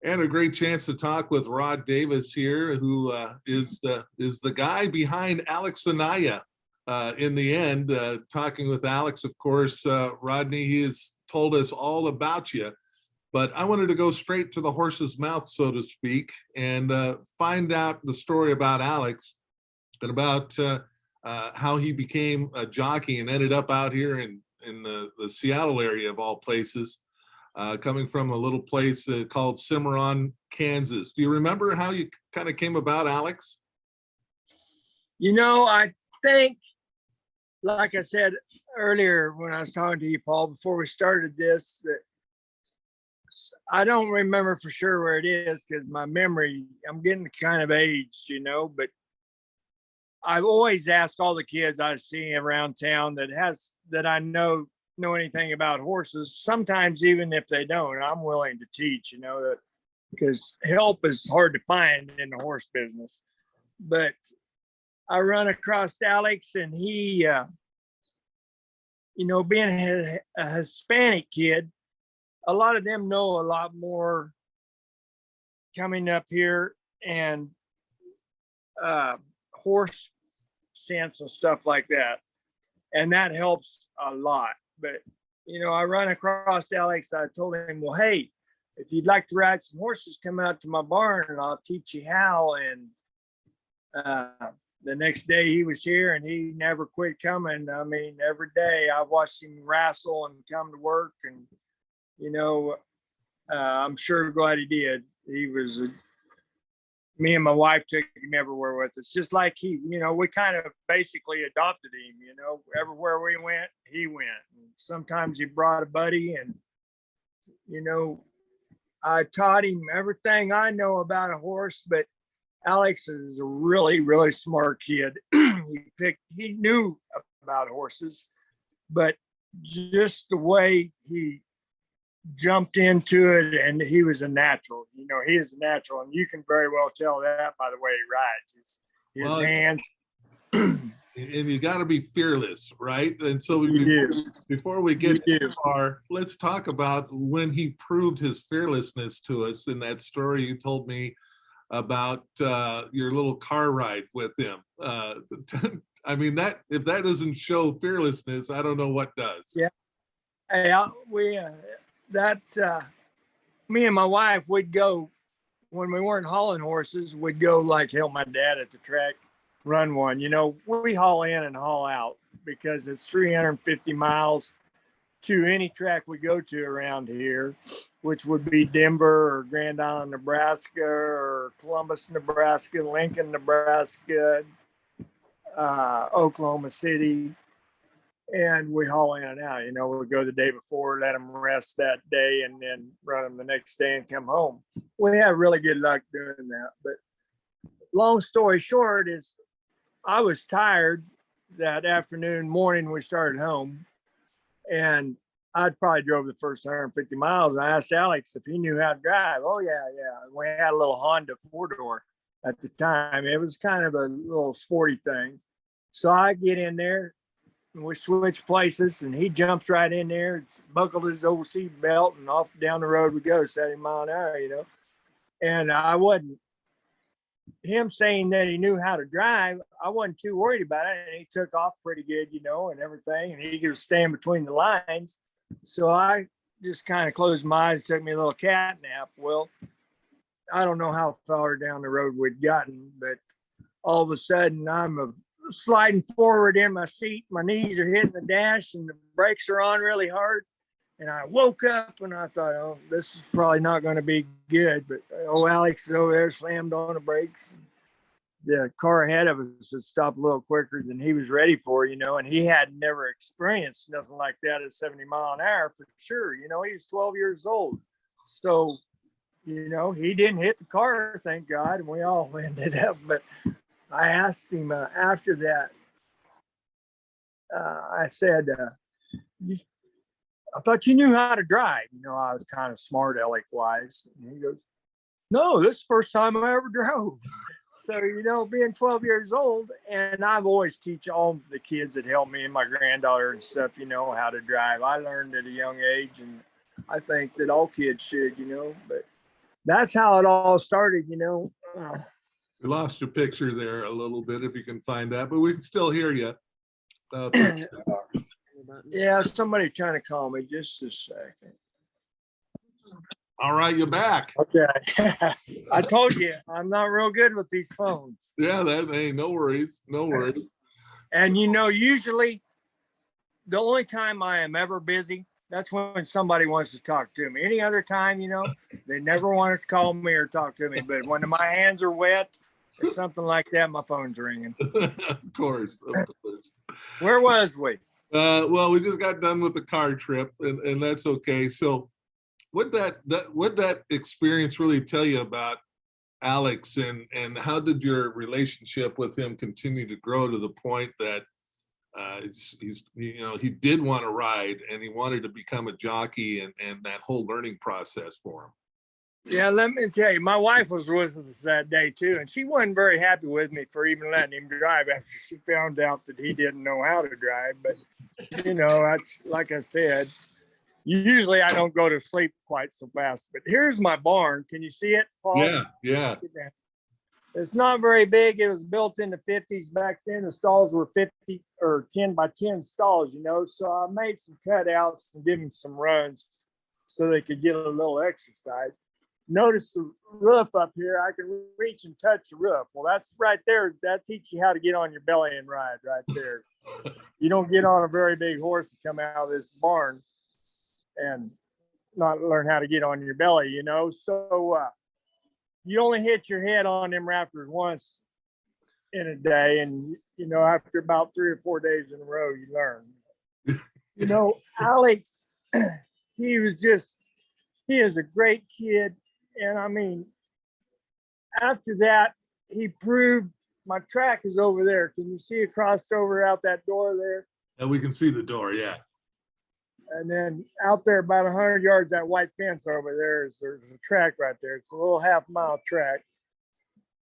And a great chance to talk with Rod Davis here, who is the guy behind Alex Anaya. In the end, talking with Alex, of course, Rodney, he has told us all about you. But I wanted to go straight to the horse's mouth, so to speak, and find out the story about Alex and about how he became a jockey and ended up out here in the Seattle area of all places. Coming from a little place called Cimarron, Kansas. Do you remember how you kind of came about, Alex? I think, like I said earlier when I was talking to you, Paul, before we started this, that I don't remember for sure where it is because my memory, I'm getting kind of aged, but I've always asked all the kids I see around town that I know anything about horses. Sometimes even if they don't, I'm willing to teach, that because help is hard to find in the horse business. But I run across Alex, and he, being a Hispanic kid, a lot of them know a lot more coming up here and horse sense and stuff like that. And that helps a lot. But, I run across Alex. I told him, well, hey, if you'd like to ride some horses, come out to my barn and I'll teach you how. And the next day he was here and he never quit coming. I mean, every day I watched him wrestle and come to work. And, I'm sure glad he did. Me and my wife took him everywhere with us, just like we kind of basically adopted him, everywhere we went, he went. And sometimes he brought a buddy, and, I taught him everything I know about a horse, but Alex is a really, really smart kid. He knew about horses, but just the way he jumped into it, and he was a natural. He is a natural, and you can very well tell that by the way he rides. His hands. And you got to be fearless, right? And so before we get too far, let's talk about when he proved his fearlessness to us in that story you told me about your little car ride with him. I mean, that if that doesn't show fearlessness, I don't know what does. Yeah. Hey, me and my wife would go when we weren't hauling horses. We'd go like help my dad at the track run one. We haul in and haul out because it's 350 miles to any track we go to around here, which would be Denver or Grand Island, Nebraska, or Columbus, Nebraska, Lincoln, Nebraska, Oklahoma City. And we haul in and out. We go the day before, let them rest that day, and then run them the next day and come home. We have really good luck doing that. But long story short is I was tired that morning we started home, and I'd probably drove the first 150 miles. And I asked Alex if he knew how to drive. Oh, yeah. We had a little Honda 4-door at the time. It was kind of a little sporty thing. So I get in there, and we switched places, and he jumps right in there, buckled his old seat belt, and off down the road we go, 70 mile an hour, And I wasn't, him saying that he knew how to drive, I wasn't too worried about it. And he took off pretty good, and everything. And he was staying between the lines. So I just kind of closed my eyes, took me a little cat nap. Well, I don't know how far down the road we'd gotten, but all of a sudden I'm sliding forward in my seat. My knees are hitting the dash and the brakes are on really hard. And I woke up and I thought, oh, this is probably not going to be good. But Alex is over there, slammed on the brakes. The car ahead of us had stopped a little quicker than he was ready for, and he had never experienced nothing like that at 70 mile an hour for sure. He was 12 years old. So, he didn't hit the car, thank God, and we all ended up. But I asked him after that, I said, I thought you knew how to drive. I was kind of smart aleck wise. And he goes, no, this is the first time I ever drove. So, being 12 years old, and I've always teach all the kids that help me and my granddaughter and stuff, how to drive. I learned at a young age, and I think that all kids should, but that's how it all started, you know. We lost your picture there a little bit, if you can find that, but we can still hear you. Uh, Yeah, somebody trying to call me. Just a second. All right, you're back. Okay. I told you, I'm not real good with these phones. Yeah, hey, no worries, no worries. And you know, usually the only time I am ever busy, that's when somebody wants to talk to me. Any other time, you know, they never want to call me or talk to me. But when my hands are wet or something like that, my phone's ringing. Of course, of course. Where was we? Well, we just got done with the car trip, and that's okay. So, what that experience really tell you about Alex, and how did your relationship with him continue to grow to the point that he did want to ride and he wanted to become a jockey, and that whole learning process for him? Yeah, let me tell you, my wife was with us that day too, and she wasn't very happy with me for even letting him drive after she found out that he didn't know how to drive. But you know, that's like I said, usually I don't go to sleep quite so fast. But here's my barn. Can you see it, Paul? Yeah. It's not very big. It was built in the 50s back then. The stalls were 50 or 10 by 10 stalls, you know. So I made some cutouts and give them some runs so they could get a little exercise. Notice the roof up here. I can reach and touch the roof. Well, that's right there. That teaches you how to get on your belly and ride right there. You don't get on a very big horse and come out of this barn and not learn how to get on your belly, you know. So you only hit your head on them rafters once in a day, and you know, after about 3 or 4 days in a row, you learn. You know, Alex, he is a great kid. And I mean, after that, he proved my track is over there. Can you see it crossed over out that door there? And we can see the door. Yeah. And then out there about 100 yards, that white fence over there there's a track right there. It's a little half-mile track.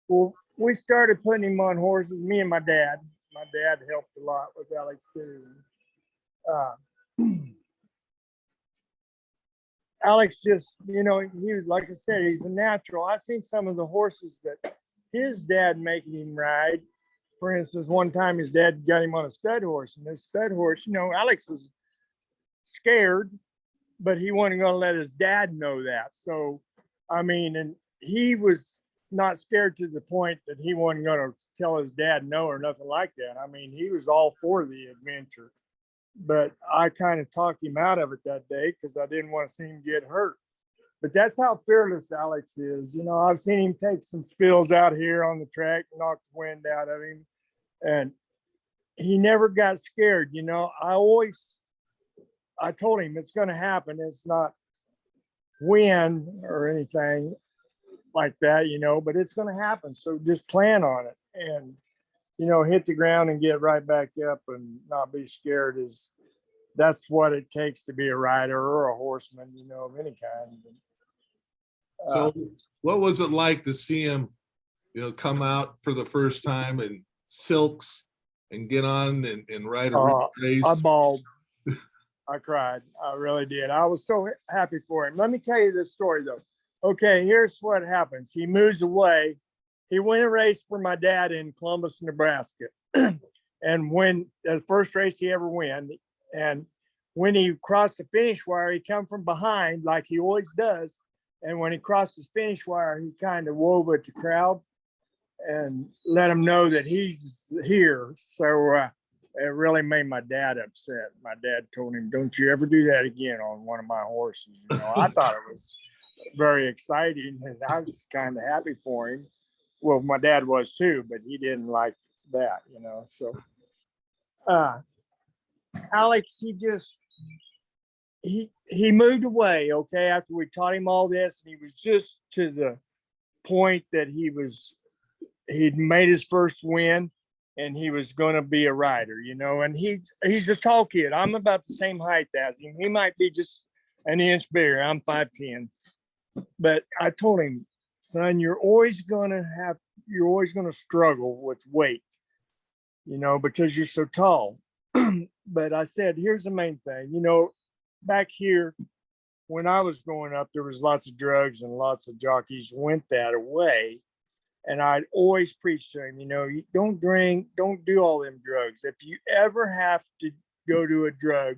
Well, we started putting him on horses, me and my dad. My dad helped a lot with Alex too. Alex just, you know, he was, like I said, he's a natural. I've seen some of the horses that his dad making him ride. For instance, one time his dad got him on a stud horse, and this stud horse, you know, Alex was scared, but he wasn't going to let his dad know that. So, I mean, and he was not scared to the point that he wasn't going to tell his dad no or nothing like that. I mean, he was all for the adventure. But I kind of talked him out of it that day because I didn't want to see him get hurt. But that's how fearless Alex is. You know, I've seen him take some spills out here on the track, knock the wind out of him, and he never got scared. You know, I told him it's going to happen. It's not win or anything like that, you know, but it's going to happen. So just plan on it. And you know, hit the ground and get right back up and not be scared that's what it takes to be a rider or a horseman, you know, of any kind. So what was it like to see him, you know, come out for the first time in silks and get on and ride a race? I bawled. I cried. I really did. I was so happy for him. Let me tell you this story though. Okay, here's what happens. He moves away. He went a race for my dad in Columbus, Nebraska. And when the first race he ever won, and when he crossed the finish wire, he come from behind like he always does. And when he crossed the finish wire, he kind of wove at the crowd and let them know that he's here. So it really made my dad upset. My dad told him, "Don't you ever do that again on one of my horses." You know, I thought it was very exciting, and I was kind of happy for him. Well, my dad was too, but he didn't like that, you know. So Alex, he moved away, okay, after we taught him all this, and he was just to the point that he'd made his first win and he was going to be a rider, you know. And he's a tall kid. I'm about the same height as him. He might be just an inch bigger. I'm 5'10". But I told him, "Son, you're always going to struggle with weight, you know, because you're so tall." But I said, "Here's the main thing, you know, back here when I was growing up, there was lots of drugs and lots of jockeys went that way. And I'd always preach to him, you know, you don't drink, don't do all them drugs. If you ever have to go to a drug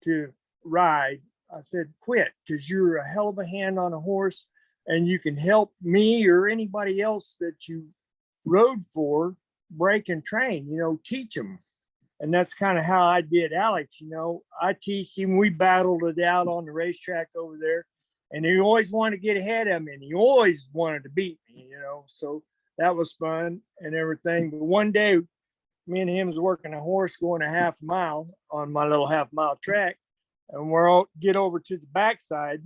to ride, I said, quit, because you're a hell of a hand on a horse and you can help me or anybody else that you rode for break and train, you know, teach them. And that's kind of how I did Alex. You know, I teach him. We battled it out on the racetrack over there, and he always wanted to get ahead of me, and he always wanted to beat me. You know, so that was fun and everything. But one day, me and him was working a horse going a half mile on my little half-mile track, and we're all get over to the backside,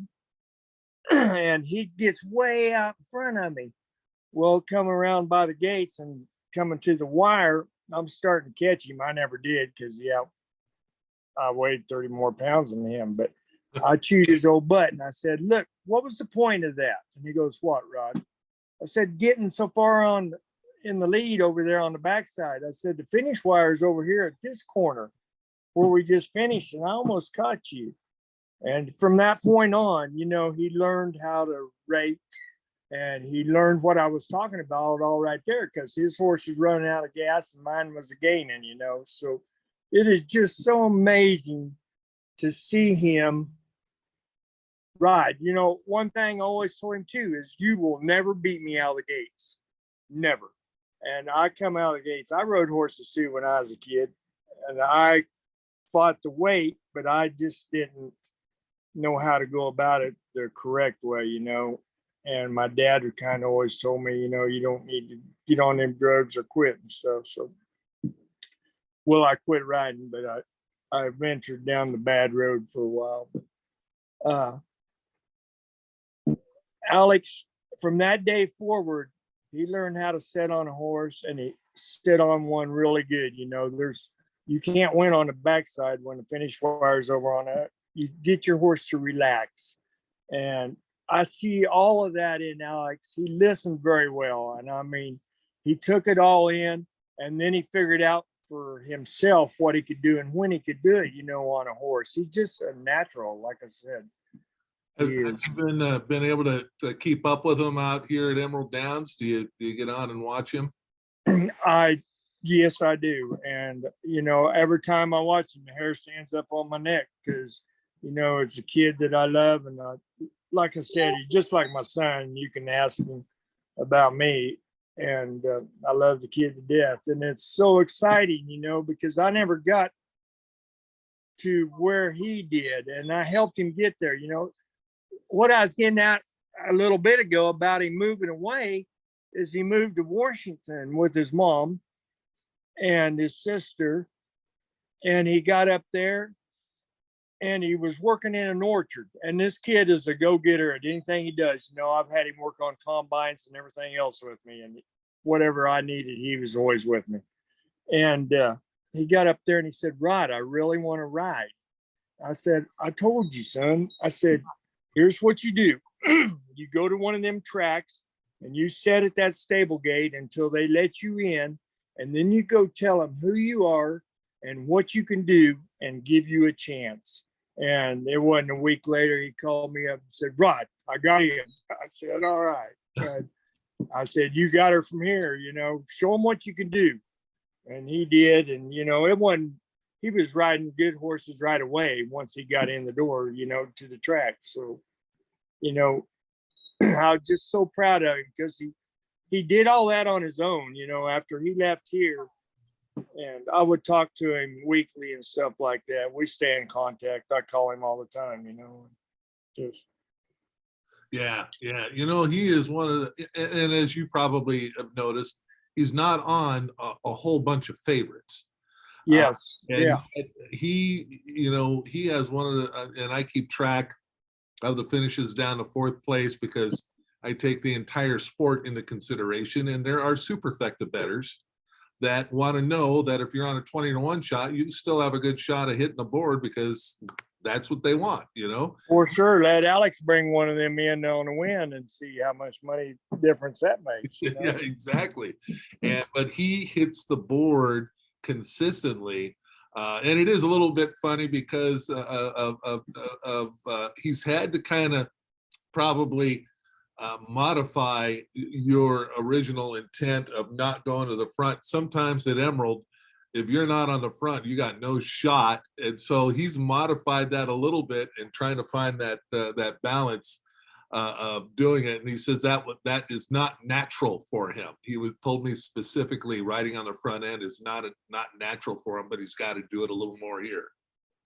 and he gets way out in front of me. Well, coming around by the gates and coming to the wire, I'm starting to catch him. I never did because, yeah, I weighed 30 more pounds than him, but I chewed his old butt. And I said, look, what was the point of that? And he goes, what, Rod? I said, getting so far on in the lead over there on the backside. I said, the finish wire is over here at this corner where we just finished, and I almost caught you. And from that point on, you know, he learned how to rate. And he learned what I was talking about all right there, because his horse was running out of gas and mine was gaining, you know. So it is just so amazing to see him ride. You know, one thing I always told him too is you will never beat me out of the gates. Never. And I come out of the gates. I rode horses too when I was a kid, and I fought the weight, but I just didn't know how to go about it the correct way, you know. And my dad had kind of always told me, you know, you don't need to get on them drugs or quit and stuff. So, well, I quit riding, but I ventured down the bad road for a while. But Alex, from that day forward, he learned how to sit on a horse, and he sit on one really good. You know, you can't win on the backside when the finish wire's over on it. You get your horse to relax. And I see all of that in Alex. He listened very well. And I mean, he took it all in, and then he figured out for himself what he could do and when he could do it, you know, on a horse. He's just a natural, like I said. Have you been able to keep up with him out here at Emerald Downs? Do you get on and watch him? Yes, I do. And, you know, every time I watch him, the hair stands up on my neck because, you know, it's a kid that I love. And like I said, he's just like my son. You can ask him about me. And I love the kid to death. And it's so exciting, you know, because I never got to where he did. And I helped him get there. You know, what I was getting at a little bit ago about him moving away is he moved to Washington with his mom and his sister. And he got up there and he was working in an orchard. And this kid is a go-getter at anything he does. You know, I've had him work on combines and everything else with me, and whatever I needed, he was always with me. And he got up there and he said, Rod, I really want to ride. I said, I told you, son. I said, here's what you do. You go to one of them tracks and you sit at that stable gate until they let you in. And then you go tell them who you are and what you can do and give you a chance. And it wasn't a week later, he called me up and said, Rod, I got in. I said, all right. And I said, you got her from here, you know, show him what you can do. And he did. And, you know, he was riding good horses right away once he got in the door, you know, to the track. So, you know, I was just so proud of him because he did all that on his own, you know, after he left here. And I would talk to him weekly and stuff like that. We stay in contact. I call him all the time, you know. Just Yeah. You know, he is one of the, and as you probably have noticed, he's not on a whole bunch of favorites. yes, And he, you know, he has one of the, and I keep track of the finishes down to fourth place because I take the entire sport into consideration. And there are superfecta bettors that want to know that if you're on a 20-1 shot, you still have a good shot of hitting the board because that's what they want, you know? for sure. Let Alex bring one of them in on a win and see how much money difference that makes. You know? Yeah, exactly. But he hits the board consistently. And it is a little bit funny because he's had to kind of probably modify your original intent of not going to the front. Sometimes at Emerald, if you're not on the front, you got no shot. And so he's modified that a little bit and trying to find that that balance of doing it. And he says that is not natural for him. He told me specifically riding on the front end is not natural for him, but he's got to do it a little more here.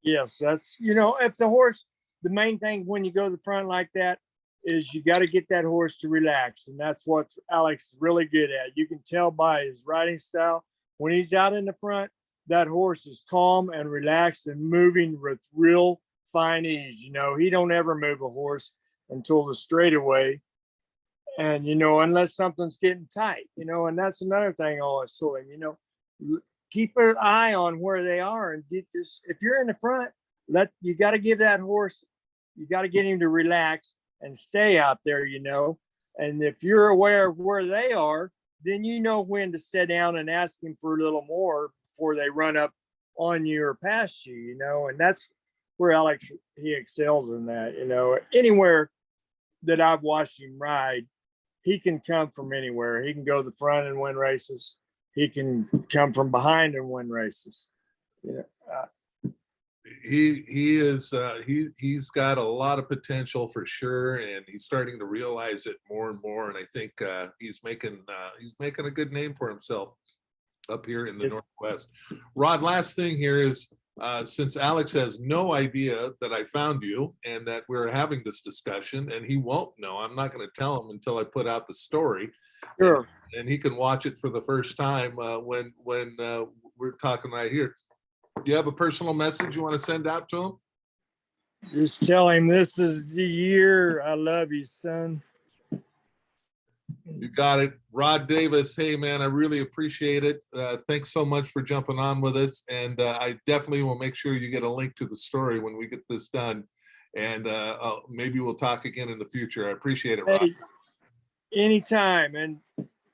Yes, that's, you know, if the horse, the main thing when you go to the front like that is you got to get that horse to relax. And that's what Alex is really good at. You can tell by his riding style. When he's out in the front, that horse is calm and relaxed and moving with real fine ease. You know, he don't ever move a horse until the straightaway. And, you know, unless something's getting tight, you know, and that's another thing I always told him, you know, keep an eye on where they are and get this. If you're in the front, you got to give that horse, you got to get him to relax and stay out there, you know. And if you're aware of where they are, then you know when to sit down and ask him for a little more before they run up on you or past you, you know. And that's where Alex, he excels in that, you know. Anywhere that I've watched him ride, he can come from anywhere. He can go to the front and win races. He can come from behind and win races. You know, he's got a lot of potential for sure, and he's starting to realize it more and more. And I think he's making a good name for himself up here in the Northwest. Rod, last thing here is since Alex has no idea that I found you and that we're having this discussion, and he won't know, I'm not going to tell him until I put out the story. sure. And he can watch it for the first time when we're talking right here. Do you have a personal message you want to send out to him? Just tell him this is the year. I love you, son. You got it. Rod Davis, hey, man, I really appreciate it. Thanks so much for jumping on with us. And I definitely will make sure you get a link to the story when we get this done. And maybe we'll talk again in the future. I appreciate it, Rod. Hey, anytime. And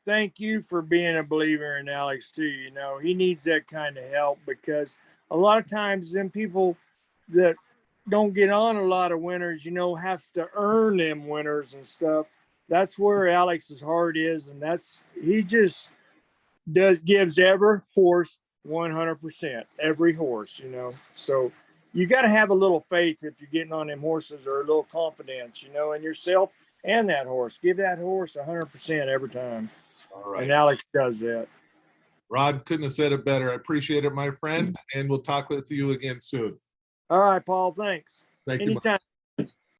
thank you for being a believer in Alex, too. You know, he needs that kind of help because a lot of times them people that don't get on a lot of winners, you know, have to earn them winners and stuff. That's where Alex's heart is. And he just gives every horse 100%, every horse, you know. So you got to have a little faith if you're getting on them horses, or a little confidence, you know, in yourself and that horse. Give that horse 100% every time. All right. And Alex does that. Rod, couldn't have said it better. I appreciate it, my friend. And we'll talk with you again soon. All right, Paul. Thanks. Thank you. Anytime.